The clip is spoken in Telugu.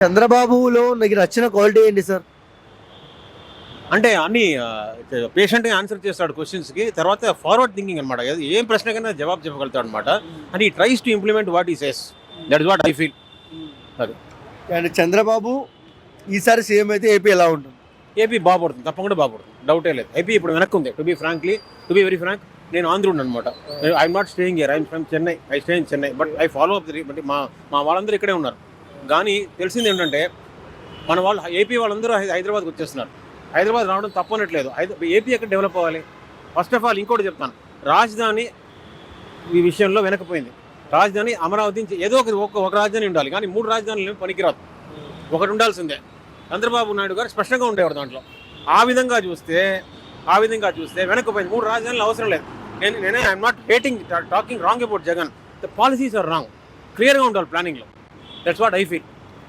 చంద్రబాబులో నీకు నచ్చిన క్వాలిటీ ఏంటి సార్? అంటే అన్ని పేషెంట్గా ఆన్సర్ చేస్తాడు క్వశ్చన్స్కి. తర్వాత ఫార్వర్డ్ థింకింగ్ అనమాట. ఏం ప్రశ్నకైనా జవాబు చెప్పగలుగుతాడు అనమాట. అండ్ ఈ ట్రైస్ టు ఇంప్లిమెంట్ వాట్ ఈ says. That is what I feel. అది అండ్ చంద్రబాబు ఈసారి సీఎం అయితే ఏపీ ఎలా ఉంటుంది? ఏపీ బాగుపడుతుంది, తప్పకుండా బాగుపడుతుంది, డౌటే లేదు. ఏపీ ఇప్పుడు వెనక్కి ఉంది. టు బి వెరీ ఫ్రాంక్, నేను ఆంధ్రుడు అనమాట. I'm not staying here, I'm from Chennai. I stay in Chennai, but I follow up the. మా వాళ్ళందరూ ఇక్కడే ఉన్నారు. కానీ తెలిసింది ఏంటంటే మన వాళ్ళు ఏపీ వాళ్ళందరూ హైదరాబాద్కి వచ్చేస్తున్నారు. హైదరాబాద్ రావడం తప్పనట్లేదు. ఏపీ ఎక్కడ డెవలప్ అవ్వాలి? ఫస్ట్ ఆఫ్ ఆల్ ఇంకోటి చెప్తాను, రాజధాని ఈ విషయంలో వెనకపోయింది. రాజధాని అమరావతి నుంచి ఏదో ఒక రాజధాని ఉండాలి, కానీ 3 రాజధానులు పనికిరాదు, ఒకటి ఉండాల్సిందే. చంద్రబాబు నాయుడు గారు స్పష్టంగా ఉండేవాడు దాంట్లో. ఆ విధంగా చూస్తే వెనకపోయింది. 3 రాజధానులు అవసరం లేదు. నేనే I'm not talking wrong about Jagan. The policies are wrong. క్లియర్గా ఉండాలి ప్లానింగ్లో. That's what I feel.